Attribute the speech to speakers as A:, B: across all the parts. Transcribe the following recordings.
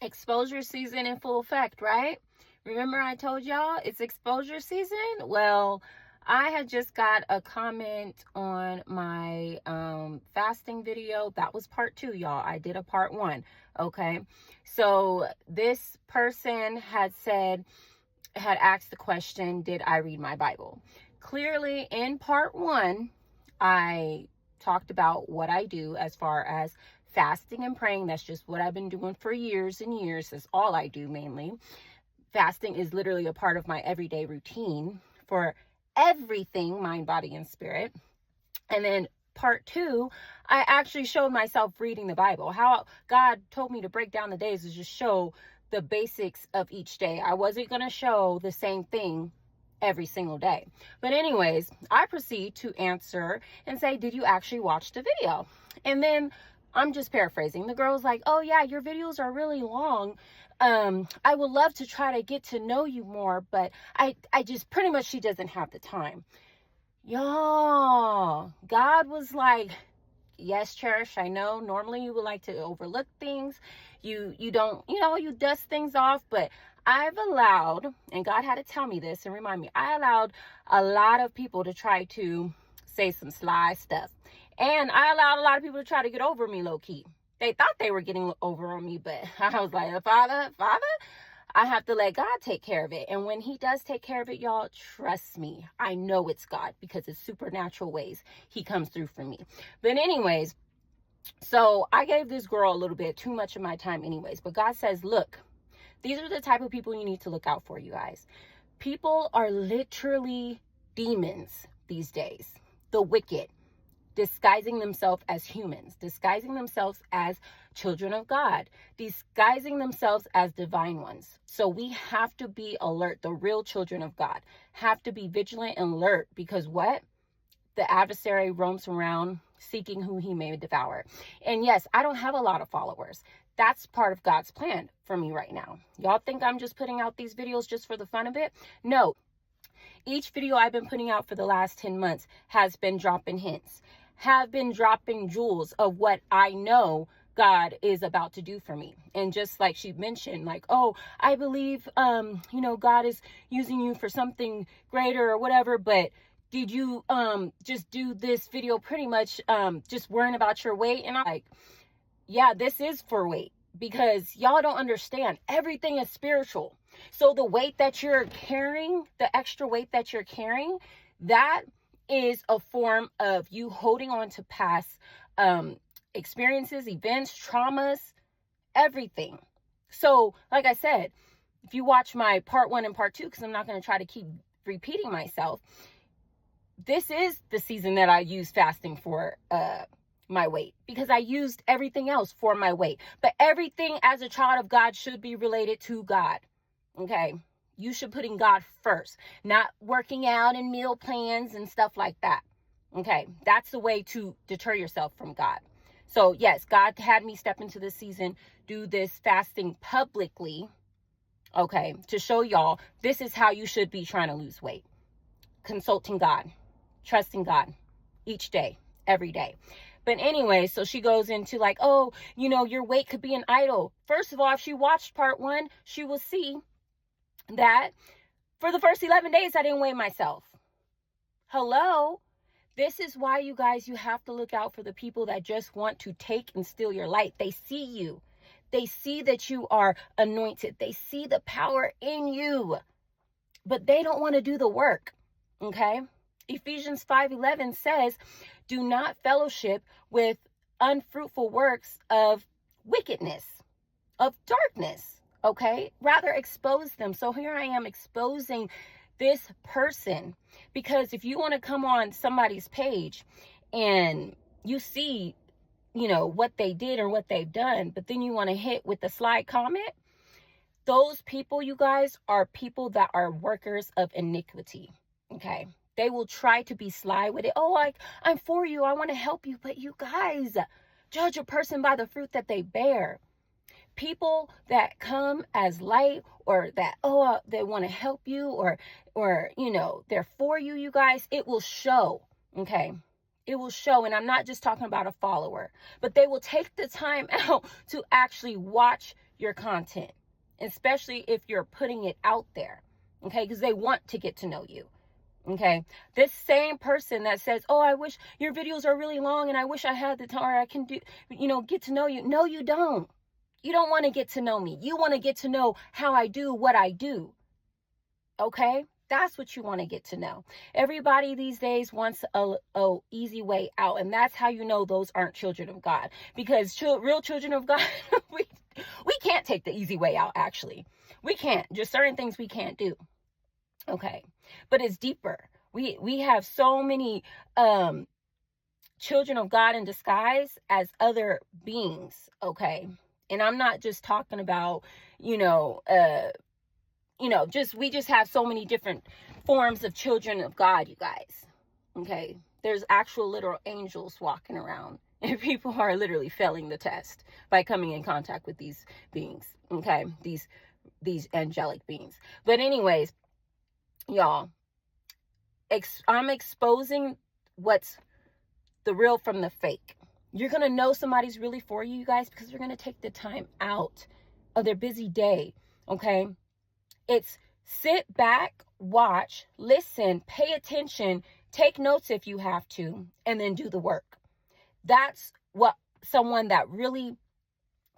A: Exposure season in full effect, right? Remember I told y'all it's exposure season? Well, I had just got a comment on my fasting video. That was part 2, y'all. I did a part 1. Okay. So this person had asked the question, did I read my Bible? Clearly in part 1, I talked about what I do as far as fasting and praying. That's just what I've been doing for years and years. That's all I do mainly. Fasting is literally a part of my everyday routine for everything, mind, body, and spirit. And then part 2, I actually showed myself reading the Bible. How God told me to break down the days is just show the basics of each day. I wasn't going to show the same thing every single day. But anyways, I proceed to answer and say, did you actually watch the video? And then I'm just paraphrasing. The girl's like, oh yeah, your videos are really long. I would love to try to get to know you more, but I just pretty much, she doesn't have the time. Y'all, God was like, yes, Cherish, I know normally you would like to overlook things. You don't, you dust things off, but I've allowed, and God had to tell me this and remind me, I allowed a lot of people to try to say some sly stuff. And I allowed a lot of people to try to get over me low key. They thought they were getting over on me, but I was like, Father, I have to let God take care of it. And when he does take care of it, y'all, trust me, I know it's God, because it's supernatural ways he comes through for me. But anyways, so I gave this girl a little bit too much of my time anyways. But God says, look, these are the type of people you need to look out for, you guys. People are literally demons these days. The wicked, disguising themselves as humans, disguising themselves as children of God, disguising themselves as divine ones. So we have to be alert. The real children of God have to be vigilant and alert, because what? The adversary roams around seeking who he may devour. And yes, I don't have a lot of followers. That's part of God's plan for me right now. Y'all think I'm just putting out these videos just for the fun of it? No. Each video I've been putting out for the last 10 months has been dropping hints, have been dropping jewels of what I know God is about to do for me. And just like she mentioned, like, oh, I believe, God is using you for something greater or whatever, but did you just do this video pretty much just worrying about your weight? And I'm like, yeah, this is for weight, because y'all don't understand. Everything is spiritual. So the weight that you're carrying, the extra weight that you're carrying, that is a form of you holding on to past experiences, events, traumas, everything. So like I said, if you watch my part 1 and part 2, because I'm not going to try to keep repeating myself, this is the season that I use fasting for my weight, because I used everything else for my weight. But everything as a child of God should be related to God. Okay? You should put in God first, not working out and meal plans and stuff like that. Okay? That's the way to deter yourself from God. So yes, God had me step into this season, do this fasting publicly, okay, to show y'all this is how you should be trying to lose weight. Consulting God, trusting God each day, every day. But anyway, so she goes into like, oh, your weight could be an idol. First of all, if she watched part 1, she will see that for the first 11 days, I didn't weigh myself. Hello? This is why, you guys, you have to look out for the people that just want to take and steal your light. They see you. They see that you are anointed. They see the power in you, but they don't want to do the work. Okay? Ephesians 5:11 says, do not fellowship with unfruitful works of wickedness, of darkness. Okay? Rather expose them. So here I am exposing this person, because if you want to come on somebody's page and you see, what they did or what they've done, but then you want to hit with a sly comment, those people, you guys, are people that are workers of iniquity. Okay? They will try to be sly with it. Oh, I'm for you. I want to help you. But you guys, judge a person by the fruit that they bear. People that come as light, or that, they want to help you, or they're for you, you guys, it will show. Okay? it will show. And I'm not just talking about a follower, but they will take the time out to actually watch your content, especially if you're putting it out there, okay? Because they want to get to know you, okay? This same person that says, oh, I wish your videos are really long and I wish I had the time, or I can do, get to know you. No, you don't. You don't want to get to know me. You want to get to know how I do what I do, okay? That's what you want to get to know. Everybody these days wants a easy way out. And that's how you know those aren't children of God. Because real children of God, we can't take the easy way out, actually. We can't. Just certain things we can't do. Okay. But it's deeper. We have so many children of God in disguise as other beings. Okay. And I'm not just talking about, we just have so many different forms of children of God, you guys. Okay. There's actual literal angels walking around, and people are literally failing the test by coming in contact with these beings. Okay. These angelic beings. But anyways, y'all, I'm exposing what's the real from the fake. You're going to know somebody's really for you, guys, because they're going to take the time out of their busy day. Okay. It's sit back, watch, listen, pay attention, take notes if you have to, and then do the work. That's what someone that really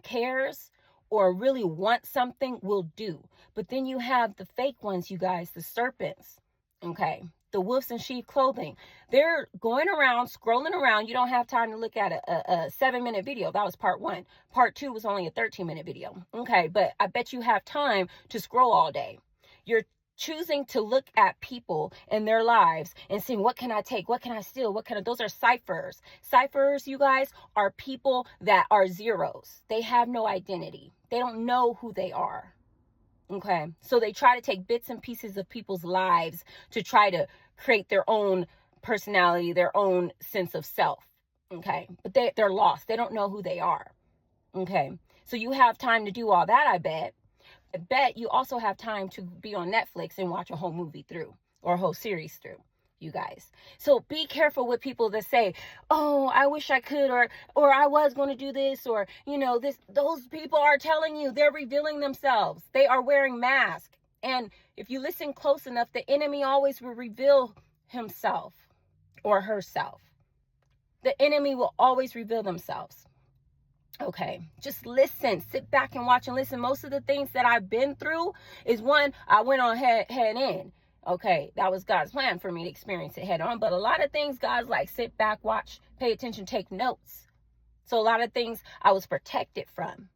A: cares or really wants something will do. But then you have the fake ones, you guys, the serpents, okay? The wolves in sheep clothing. They're going around, scrolling around. You don't have time to look at a 7-minute video. That was part 1. Part 2 was only a 13-minute video. Okay, but I bet you have time to scroll all day. You're choosing to look at people and their lives and saying, what can I take? What can I steal? Those are ciphers. Ciphers, you guys, are people that are zeros. They have no identity. They don't know who they are. Okay, so they try to take bits and pieces of people's lives to try to create their own personality, their own sense of self. Okay, but they're lost. They don't know who they are. Okay, so you have time to do all that, I bet. I bet you also have time to be on Netflix and watch a whole movie through or a whole series through, you guys. So be careful with people that say, oh, I wish I could, or I was going to do this, or, those people are telling you, they're revealing themselves. They are wearing masks. And if you listen close enough, the enemy always will reveal himself or herself. The enemy will always reveal themselves. Okay, just listen, sit back and watch and listen. Most of the things that I've been through is one, I went on head in. Okay, that was God's plan for me to experience it head on. But a lot of things, God's like, sit back, watch, pay attention, take notes. So a lot of things I was protected from.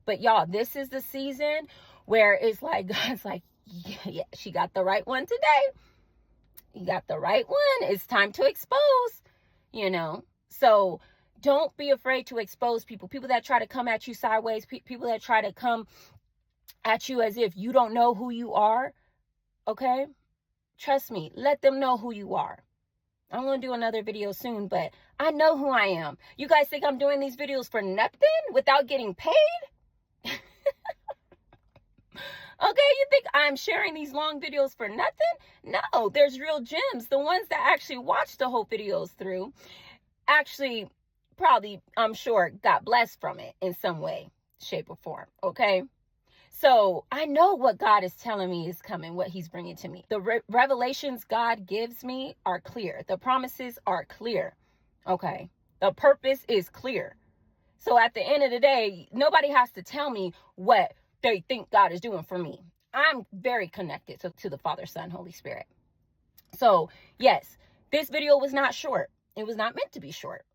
A: But y'all, this is the season where it's like, God's like, yeah, she got the right one today. You got the right one. It's time to expose, So don't be afraid to expose people. People that try to come at you sideways. People that try to come at you as if you don't know who you are. Okay? Trust me. Let them know who you are. I'm going to do another video soon, but I know who I am. You guys think I'm doing these videos for nothing without getting paid? Okay, you think I'm sharing these long videos for nothing? No, there's real gems. The ones that actually watch the whole videos through actually probably, I'm sure, got blessed from it in some way, shape, or form. Okay? So I know what God is telling me is coming, what he's bringing to me. The revelations God gives me are clear. The promises are clear. Okay? The purpose is clear. So at the end of the day, nobody has to tell me what they think God is doing for me. I'm very connected to the Father, Son, Holy Spirit. So yes, this video was not short. It was not meant to be short.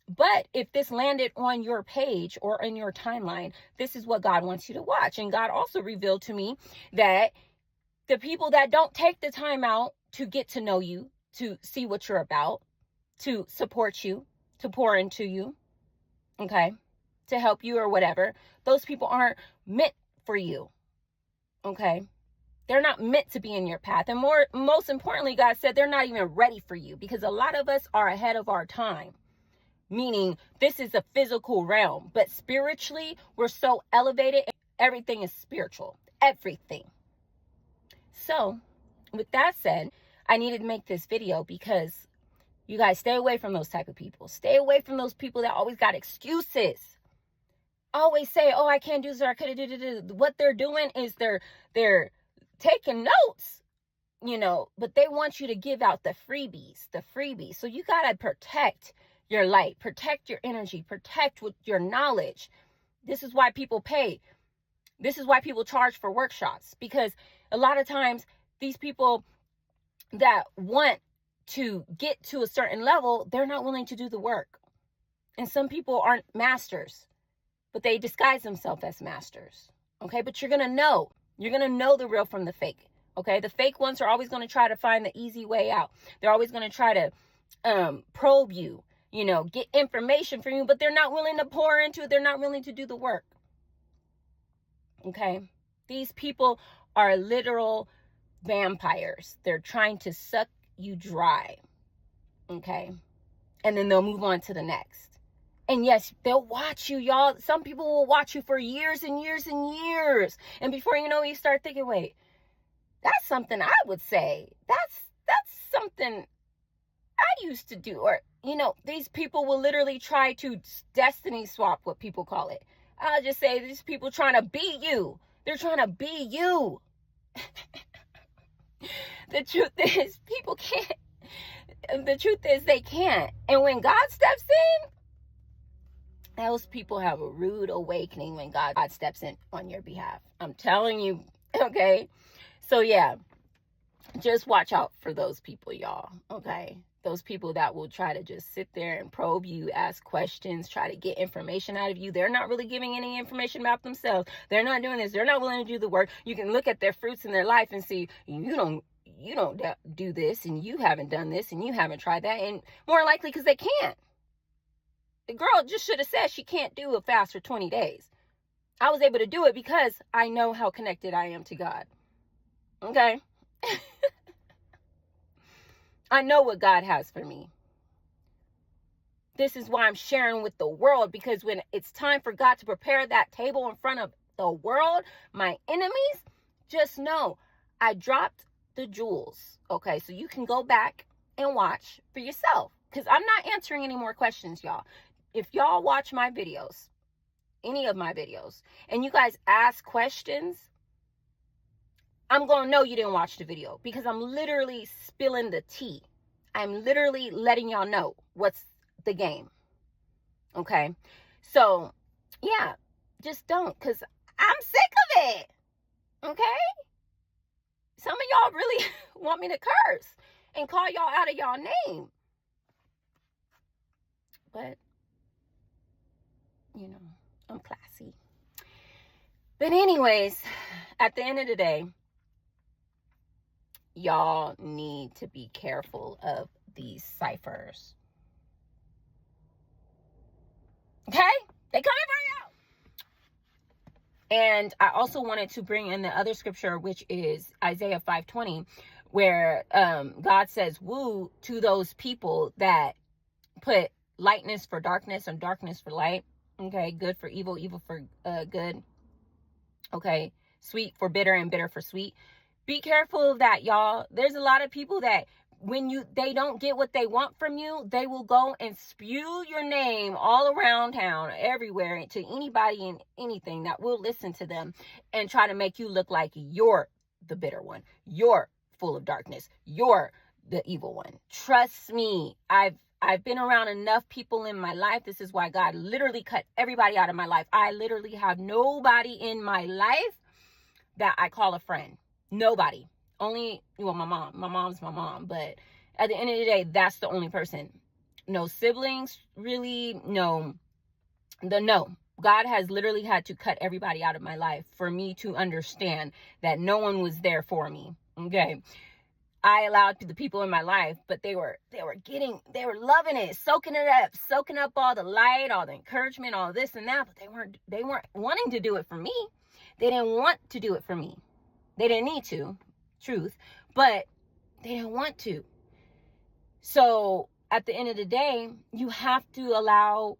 A: But if this landed on your page or in your timeline, this is what God wants you to watch. And God also revealed to me that the people that don't take the time out to get to know you, to see what you're about, to support you, to pour into you, okay, to help you or whatever, those people aren't meant for you, okay? They're not meant to be in your path. And most importantly, God said they're not even ready for you, because a lot of us are ahead of our time. Meaning this is a physical realm, but spiritually we're so elevated. Everything is spiritual, everything. So with that said, I needed to make this video because You guys stay away from those type of people. Stay away from those people that always got excuses. Always say, oh, I can't do this or I could do. What they're doing is they're taking notes, but they want you to give out the freebies. So you got to protect your light, protect your energy, protect with your knowledge. This is why people pay. This is why people charge for workshops, because a lot of times these people that want to get to a certain level, they're not willing to do the work. And some people aren't masters, but they disguise themselves as masters. Okay, but you're going to know the real from the fake. Okay, the fake ones are always going to try to find the easy way out. They're always going to try to probe you, get information from you, but they're not willing to pour into it. They're not willing to do the work. Okay, these people are literal vampires. They're trying to suck you dry. Okay, and then they'll move on to the next. And yes, they'll watch you, y'all. Some people will watch you for years and years and years. And before you know it, you start thinking, wait, that's something I would say. That's something I used to do. Or, these people will literally try to destiny swap, what people call it. I'll just say these people trying to be you. They're trying to be you. The truth is, people can't. The truth is, they can't. And when God steps in, those people have a rude awakening when God steps in on your behalf. I'm telling you, okay? So, yeah, just watch out for those people, y'all, okay? Those people that will try to just sit there and probe you, ask questions, try to get information out of you. They're not really giving any information about themselves. They're not doing this. They're not willing to do the work. You can look at their fruits in their life and see, you don't do this, and you haven't done this, and you haven't tried that, and more likely because they can't. The girl just should have said she can't do a fast for 20 days. I was able to do it because I know how connected I am to God. Okay? I know what God has for me. This is why I'm sharing with the world, because when it's time for God to prepare that table in front of the world, my enemies, just know I dropped the jewels. Okay, so you can go back and watch for yourself, because I'm not answering any more questions, y'all. If y'all watch my videos, any of my videos, and you guys ask questions, I'm going to know you didn't watch the video, because I'm literally spilling the tea. I'm literally letting y'all know what's the game. Okay? So, yeah, just don't, because I'm sick of it. Okay? Some of y'all really want me to curse and call y'all out of y'all name. But, I'm classy. But anyways, at the end of the day, y'all need to be careful of these ciphers. Okay? They coming for you. And I also wanted to bring in the other scripture, which is Isaiah 5:20, where God says, woo to those people that put lightness for darkness and darkness for light. Okay? Good for evil, evil for good. Okay? Sweet for bitter and bitter for sweet. Be careful of that, y'all. There's a lot of people that when they don't get what they want from you, they will go and spew your name all around town, everywhere, to anybody and anything that will listen to them and try to make you look like you're the bitter one. You're full of darkness. You're the evil one. Trust me. I've been around enough people in my life. This is why God literally cut everybody out of my life. I literally have nobody in my life that I call a friend. Nobody. Only, my mom. My mom's my mom. But at the end of the day, that's the only person. No siblings, really. No. God has literally had to cut everybody out of my life for me to understand that no one was there for me. Okay. I allowed the people in my life, but they were loving it, soaking up all the light, all the encouragement, all this and that, but they weren't wanting to do it for me. They didn't want to do it for me. They didn't need to, truth, but they didn't want to. So at the end of the day, you have to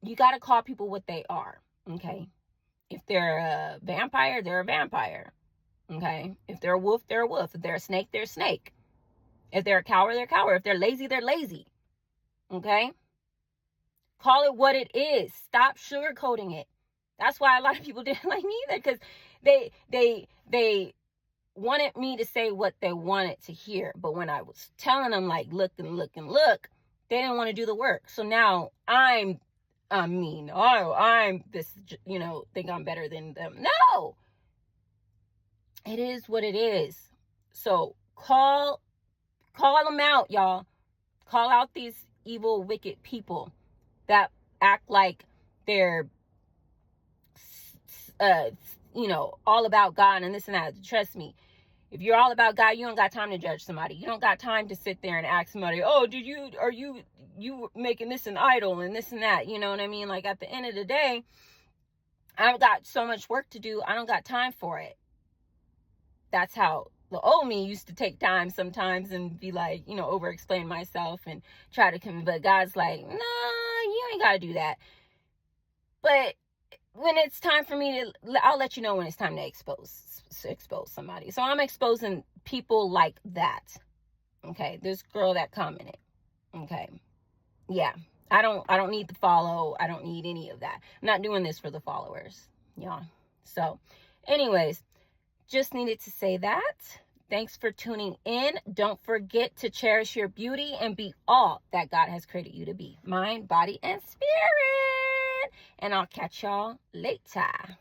A: you got to call people what they are. Okay. If they're a vampire, they're a vampire. Okay. If they're a wolf, they're a wolf. If they're a snake, they're a snake. If they're a coward, they're a coward. If they're lazy, they're lazy. Okay? Call it what it is. Stop sugarcoating it. That's why a lot of people didn't like me either, because they wanted me to say what they wanted to hear. But when I was telling them, like, look and look and look, they didn't want to do the work. So now I'm mean. Oh, I'm this, think I'm better than them. No, it is what it is. So call them out, y'all. Call out these evil, wicked people that act like they're, all about God and this and that. Trust me, if you're all about God, you don't got time to judge somebody. You don't got time to sit there and ask somebody, oh, are you making this an idol and this and that? You know what I mean? Like, at the end of the day, I've got so much work to do. I don't got time for it. That's how the old me used to take time sometimes and be like, over explain myself and try to convince. But God's like, nah, you ain't got to do that. But when it's time for me to, I'll let you know when it's time to expose somebody. So I'm exposing people like that. Okay. This girl that commented. Okay. Yeah. I don't need the follow. I don't need any of that. I'm not doing this for the followers. Yeah. So anyways, just needed to say that. Thanks for tuning in. Don't forget to cherish your beauty and be all that God has created you to be. Mind, body, and spirit. And I'll catch y'all later.